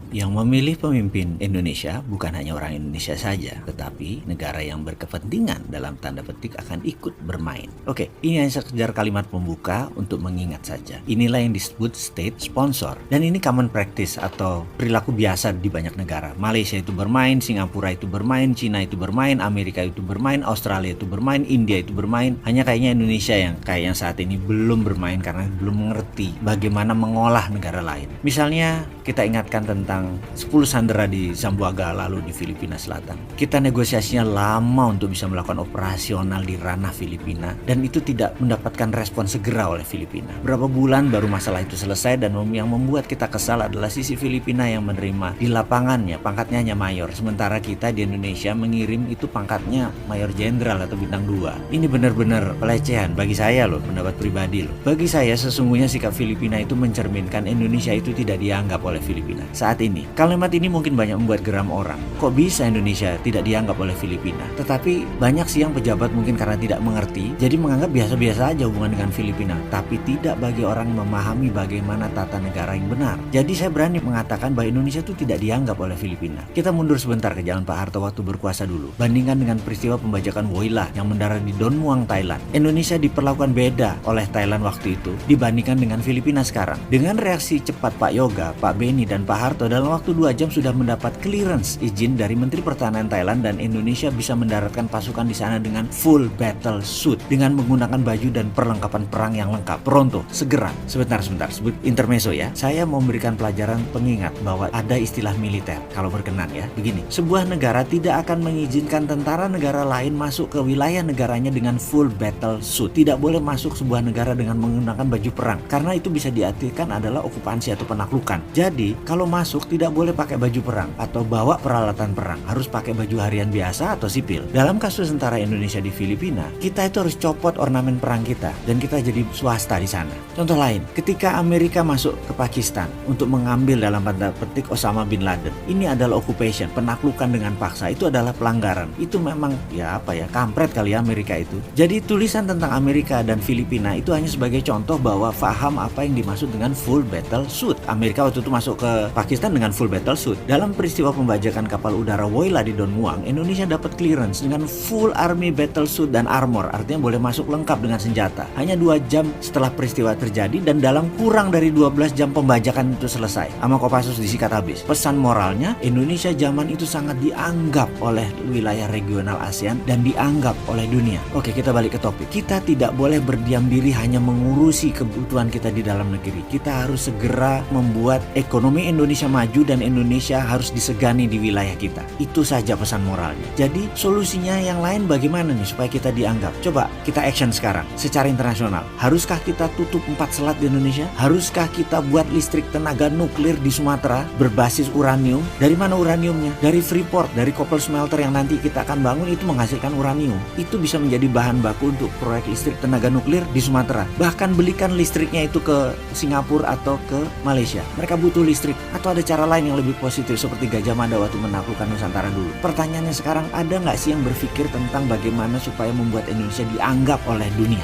Yang memilih pemimpin Indonesia bukan hanya orang Indonesia saja, tetapi negara yang berkepentingan dalam tanda petik akan ikut bermain. Oke, ini hanya sekedar kalimat pembuka untuk mengingat saja. Inilah yang disebut state sponsor. Dan ini common practice atau perilaku biasa di banyak negara. Malaysia itu bermain, Singapura itu bermain, Cina itu bermain, Amerika itu bermain, Australia itu bermain, India itu bermain. Hanya kayaknya Indonesia yang kayaknya saat ini belum bermain karena belum mengerti bagaimana mengolah negara lain. Misalnya kita ingatkan tentang 10 sandera di Zamboanga lalu di Filipina Selatan. Kita negosiasinya lama untuk bisa melakukan operasional di ranah Filipina dan itu tidak mendapatkan respon segera oleh Filipina. Berapa bulan baru masalah itu selesai dan yang membuat kita kesal adalah sisi Filipina yang menerima di lapangannya pangkatnya hanya mayor. Sementara kita di Indonesia mengirim itu pangkatnya mayor jenderal atau bintang 2. Ini benar-benar pelecehan bagi saya loh, pendapat pribadi loh. Bagi saya sesungguhnya sikap Filipina itu mencerminkan Indonesia itu tidak dianggap oleh Filipina. Saat ini, kalimat ini mungkin banyak membuat geram orang. Kok bisa Indonesia tidak dianggap oleh Filipina? Tetapi banyak sih yang pejabat mungkin karena tidak mengerti, jadi menganggap biasa-biasa aja hubungan dengan Filipina. Tapi tidak bagi orang memahami bagaimana tata negara yang benar. Jadi saya berani mengatakan bahwa Indonesia itu tidak dianggap oleh Filipina. Kita mundur sebentar ke zaman Pak Harto waktu berkuasa dulu. Bandingkan dengan peristiwa pembajakan Woi Lah yang mendarat di Don Muang, Thailand. Indonesia diperlakukan beda oleh Thailand waktu itu dibandingkan dengan Filipina sekarang. Dengan reaksi cepat Pak Yoga, Pak Beni, dan Pak Harto dalam waktu 2 jam sudah mendapat clearance izin dari Menteri Pertahanan Thailand dan Indonesia bisa mendaratkan pasukan di sana dengan full battle suit dengan menggunakan baju dan perlengkapan perang yang lengkap. Pronto, segera. Sebentar, sebut intermezzo ya. Saya mau memberikan pelajaran pengingat bahwa ada istilah militer kalau berkenan ya. Begini, sebuah negara tidak akan mengizinkan tentara negara lain masuk ke wilayah negaranya dengan full battle suit. Tidak boleh masuk sebuah negara dengan menggunakan baju perang karena itu bisa diartikan adalah okupansi atau penaklukan. Jadi, kalau masuk tidak boleh pakai baju perang atau bawa peralatan perang, harus pakai baju harian biasa atau sipil. Dalam kasus tentara Indonesia di Filipina, kita itu harus copot ornamen perang kita dan kita jadi swasta di sana. Contoh lain, ketika Amerika masuk ke Pakistan untuk mengambil dalam tanda petik Osama bin Laden, ini adalah occupation, penaklukan dengan paksa, itu adalah pelanggaran. Itu memang kampret kali ya Amerika itu. Jadi tulisan tentang Amerika dan Filipina itu hanya sebagai contoh bahwa faham apa yang dimaksud dengan full battle suit. Amerika waktu itu masuk ke Pakistan dengan full battle suit. Dalam peristiwa pembajakan kapal udara Woi Lah di Don Muang, Indonesia dapat clearance dengan full army battle suit dan armor, artinya boleh masuk lengkap dengan senjata. Hanya 2 jam setelah peristiwa terjadi dan dalam kurang dari 12 jam pembajakan itu selesai. Sama Kopassus disikat habis. Pesan moralnya, Indonesia zaman itu sangat dianggap oleh wilayah regional ASEAN dan dianggap oleh dunia. Oke, kita balik ke topik. Kita tidak boleh berdiam diri hanya mengurusi kebutuhan kita di dalam negeri. Kita harus segera membuat ekonomi Indonesia maju dan Indonesia harus disegani di wilayah kita. Itu saja pesan moralnya. Jadi solusinya yang lain bagaimana nih supaya kita dianggap? Coba kita action sekarang secara internasional. Haruskah kita tutup 4 selat di Indonesia? Haruskah kita buat listrik tenaga nuklir di Sumatera berbasis uranium? Dari mana uraniumnya? Dari Freeport, dari Koppel Smelter yang nanti kita akan bangun itu menghasilkan uranium. Itu bisa menjadi bahan baku untuk proyek listrik tenaga nuklir di Sumatera. Bahkan belikan listriknya itu ke Singapura atau ke Malaysia. Mereka butuh listrik. Atau ada cara lain yang lebih positif seperti Gajah Mada waktu menaklukkan Nusantara dulu. Pertanyaannya sekarang, ada nggak sih yang berpikir tentang bagaimana supaya membuat Indonesia dianggap oleh dunia?